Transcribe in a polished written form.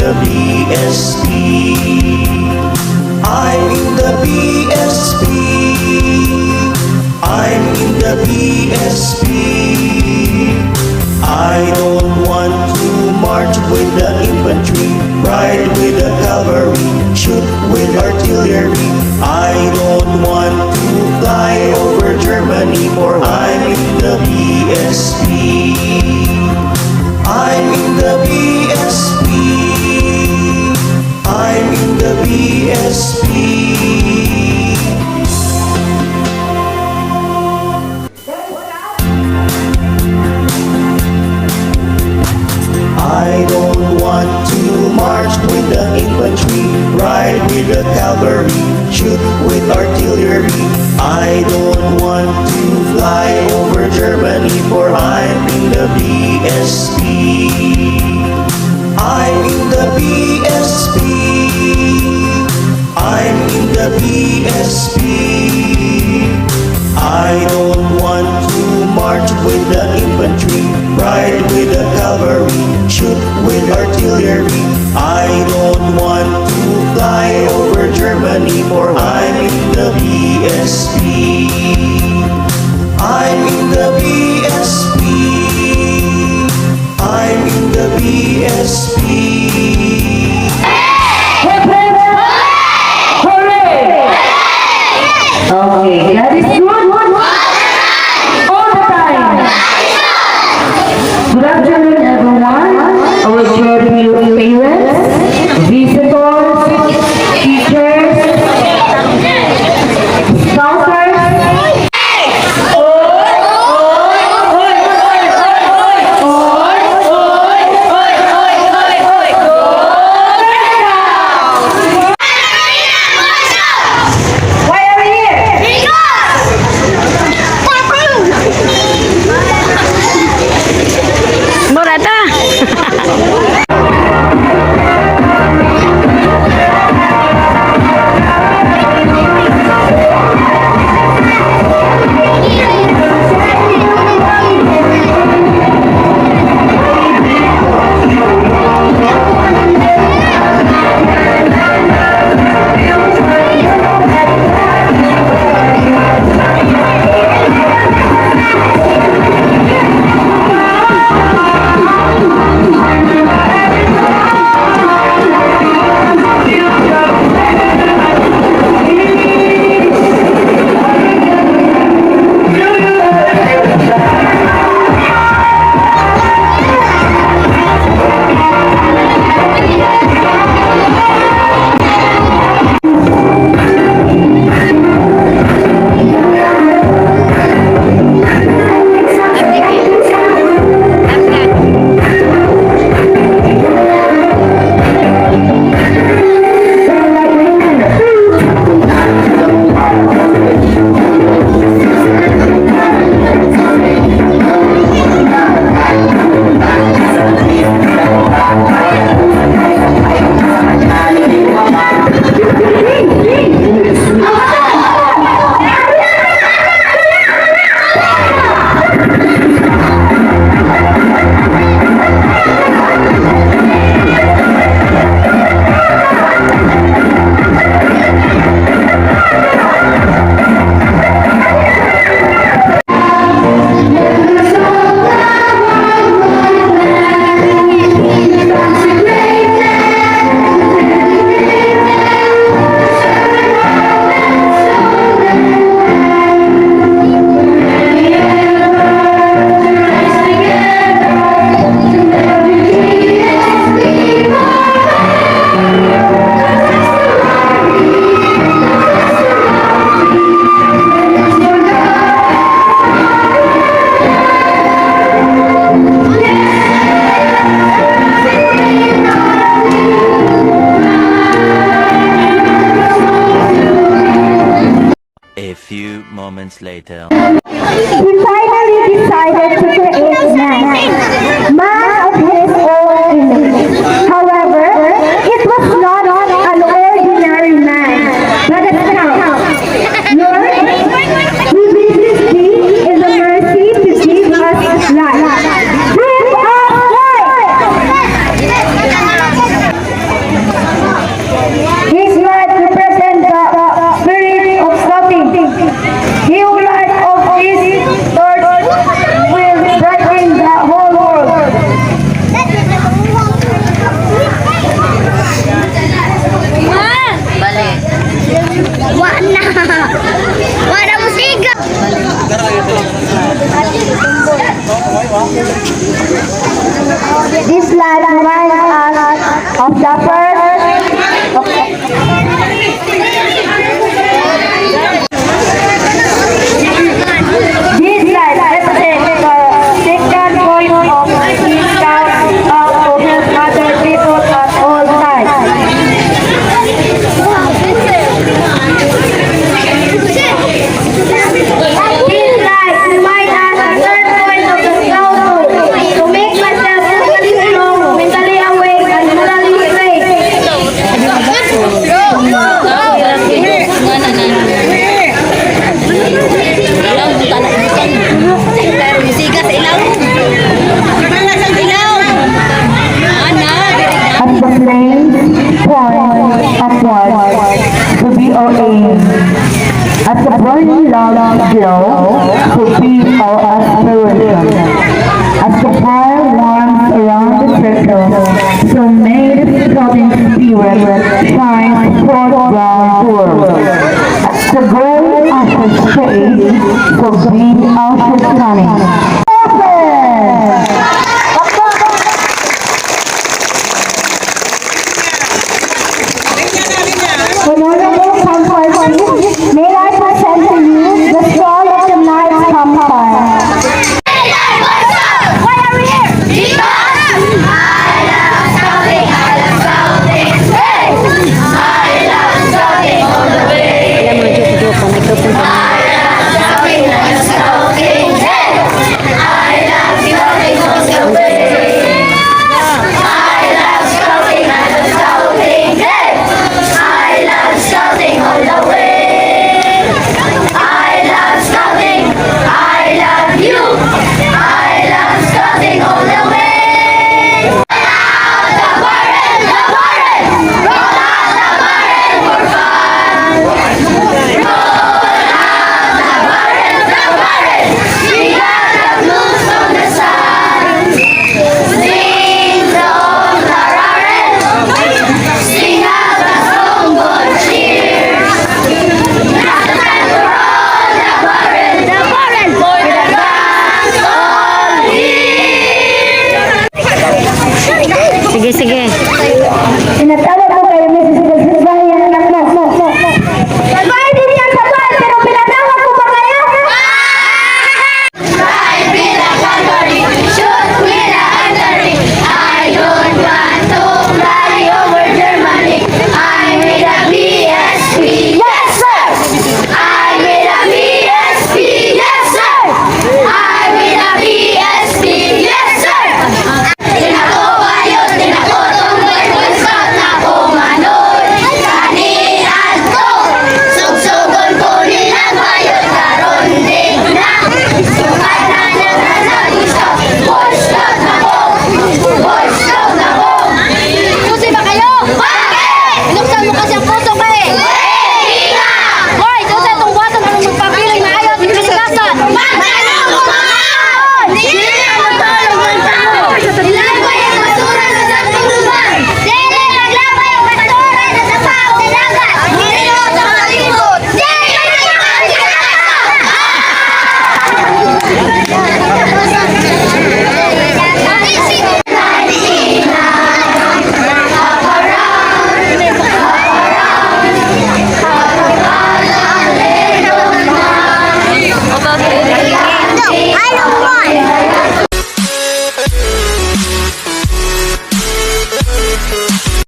the BSP. I'm in the BSP. I'm in the BSP. I don't want to march with the infantry, ride with the cavalry, shoot with artillery. I don't want to fly over Germany, for I'm in the BSP. I'm in the BSP. I'm in the BSP. I don't want to march with the infantry, ride with the cavalry, shoot with artillery. I don't want to fly over Germany, for I'm in the BSP. I'm in the BSP. I'm in the BSP. I don't want to march with the infantry, ride with the cavalry, shoot with artillery. I don't want to fly over Germany, for I'm in the BSP. I'm in the BSP. I'm in the BSP. Okay, that is good. All the time. Good afternoon, everyone. Our dear parents, visitors, teachers, scouters. moments later. He finally decided to create man of his own image. However, it was not an ordinary man, but a scout. Lord, we beseech thee in the mercy to give us life. Give us life! The first, this slide represents the second point of his count of his other people at all times. This slide reminds us the third point of the cloud rule, to make myself physically strong, mentally awake, and morally straight. At the flame point upward to be our aim. At the burning love glow to be our aspiration. As the fire warms around the circle, so may the floating spirit shine forth round the world. As the gold ashes fade, so green ashes coming. Honorable conference, may I present to you the song of the night campfire. Why are we here? Sige, sige. Tinatawag